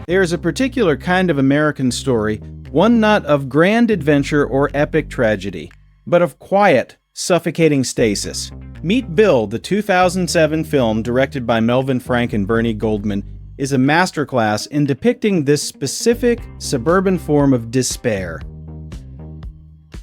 There is a particular kind of American story, one not of grand adventure or epic tragedy, but of quiet, suffocating stasis. Meet Bill, the 2007 film directed by Melvin Frank and Bernie Goldman, is a masterclass in depicting this specific suburban form of despair.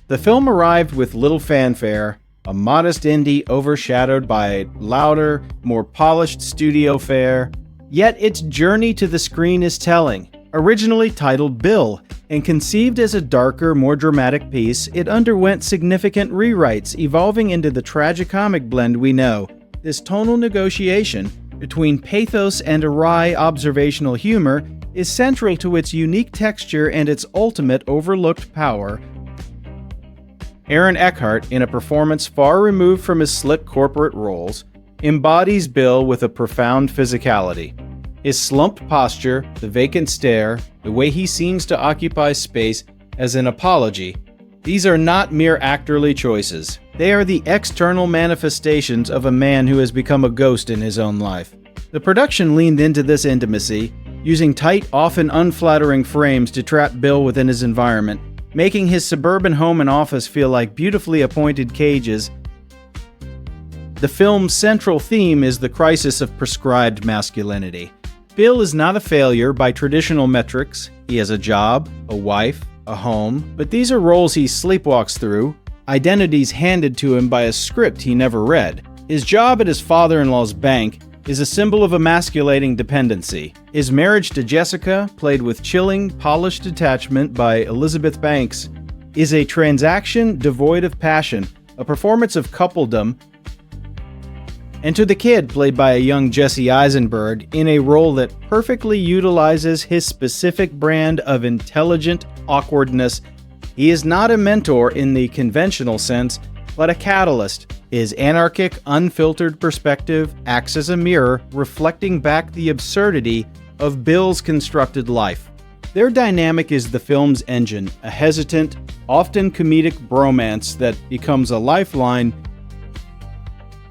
The film arrived with little fanfare, a modest indie overshadowed by louder, more polished studio fare, yet its journey to the screen is telling. Originally titled Bill and conceived as a darker, more dramatic piece, it underwent significant rewrites, evolving into the tragicomic blend we know. This tonal negotiation between pathos and a wry observational humor is central to its unique texture and its ultimate overlooked power. Aaron Eckhart, in a performance far removed from his slick corporate roles, embodies Bill with a profound physicality. His slumped posture, the vacant stare, the way he seems to occupy space as an apology, these are not mere actorly choices. They are the external manifestations of a man who has become a ghost in his own life. The production leaned into this intimacy, using tight, often unflattering frames to trap Bill within his environment, making his suburban home and office feel like beautifully appointed cages. The film's central theme is the crisis of prescribed masculinity. Bill is not a failure by traditional metrics. He has a job, a wife, a home, but these are roles he sleepwalks through, identities handed to him by a script he never read. His job at his father-in-law's bank is a symbol of emasculating dependency. His marriage to Jessica, played with chilling, polished detachment by Elizabeth Banks, is a transaction devoid of passion, a performance of coupledom. And to the kid, played by a young Jesse Eisenberg, in a role that perfectly utilizes his specific brand of intelligent awkwardness. He is not a mentor in the conventional sense, but a catalyst. His anarchic, unfiltered perspective acts as a mirror, reflecting back the absurdity of Bill's constructed life. Their dynamic is the film's engine, a hesitant, often comedic bromance that becomes a lifeline.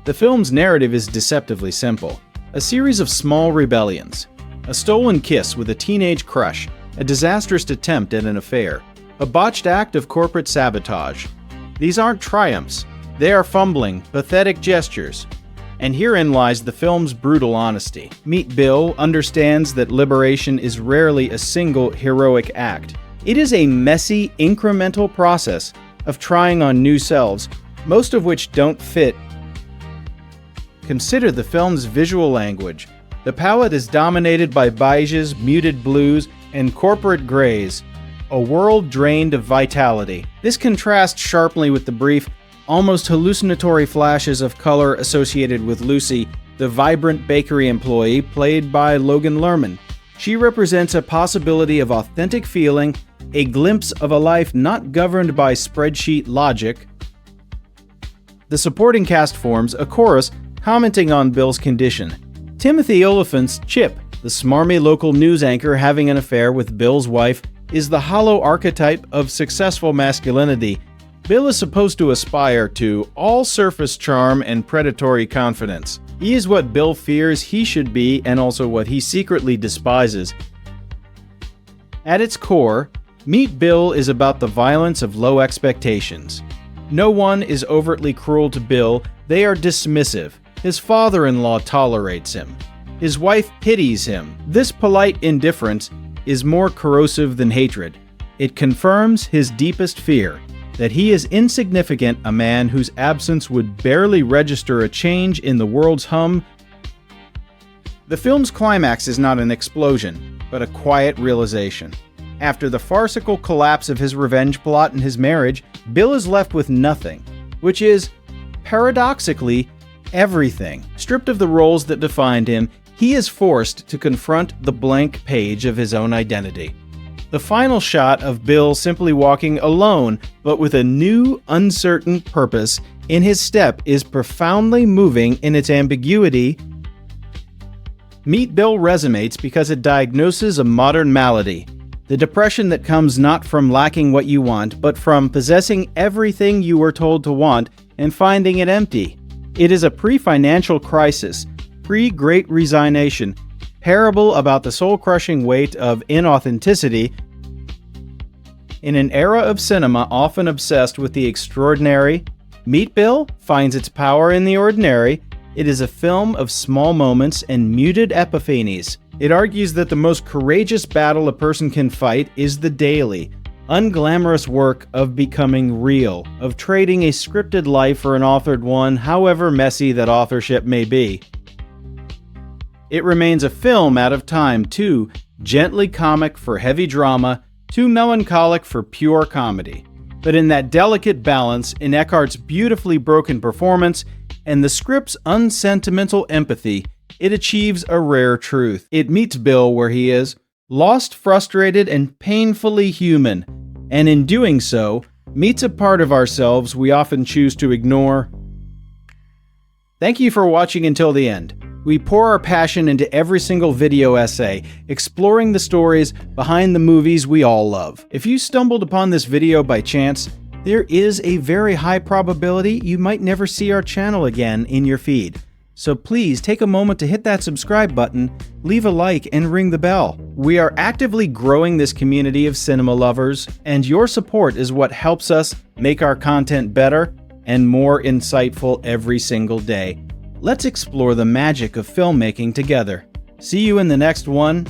The film's narrative is deceptively simple. A series of small rebellions. A stolen kiss with a teenage crush, a disastrous attempt at an affair, a botched act of corporate sabotage. These aren't triumphs. They are fumbling, pathetic gestures. And herein lies the film's brutal honesty. Meet Bill understands that liberation is rarely a single heroic act. It is a messy, incremental process of trying on new selves, most of which don't fit. Consider the film's visual language. The palette is dominated by beiges, muted blues, and corporate grays, a world drained of vitality. This contrasts sharply with the brief, almost hallucinatory flashes of color associated with Lucy, the vibrant bakery employee played by Logan Lerman. She represents a possibility of authentic feeling, a glimpse of a life not governed by spreadsheet logic. The supporting cast forms a chorus commenting on Bill's condition. Timothy Oliphant's Chip, the smarmy local news anchor having an affair with Bill's wife, is the hollow archetype of successful masculinity. Bill is supposed to aspire to all surface charm and predatory confidence. He is what Bill fears he should be and also what he secretly despises. At its core, Meet Bill is about the violence of low expectations. No one is overtly cruel to Bill, they are dismissive. His father-in-law tolerates him. His wife pities him. This polite indifference is more corrosive than hatred. It confirms his deepest fear, that he is insignificant, a man whose absence would barely register a change in the world's hum. The film's climax is not an explosion, but a quiet realization. After the farcical collapse of his revenge plot and his marriage, Bill is left with nothing, which is, paradoxically, everything. Stripped of the roles that defined him, he is forced to confront the blank page of his own identity. The final shot of Bill simply walking alone, but with a new, uncertain purpose in his step, is profoundly moving in its ambiguity. Meet Bill resonates because it diagnoses a modern malady, the depression that comes not from lacking what you want, but from possessing everything you were told to want and finding it empty. It is a pre-financial crisis, pre-Great Resignation, parable about the soul-crushing weight of inauthenticity. In an era of cinema often obsessed with the extraordinary, Meat Bill finds its power in the ordinary. It is a film of small moments and muted epiphanies. It argues that the most courageous battle a person can fight is the daily, unglamorous work of becoming real, of trading a scripted life for an authored one, however messy that authorship may be. It remains a film out of time, too gently comic for heavy drama, too melancholic for pure comedy. But in that delicate balance, in Eckhart's beautifully broken performance and the script's unsentimental empathy, it achieves a rare truth. It meets Bill where he is, lost, frustrated, and painfully human, and in doing so, meets a part of ourselves we often choose to ignore. Thank you for watching until the end. We pour our passion into every single video essay, exploring the stories behind the movies we all love. If you stumbled upon this video by chance, there is a very high probability you might never see our channel again in your feed. So please take a moment to hit that subscribe button, leave a like, and ring the bell. We are actively growing this community of cinema lovers, and your support is what helps us make our content better and more insightful every single day. Let's explore the magic of filmmaking together. See you in the next one.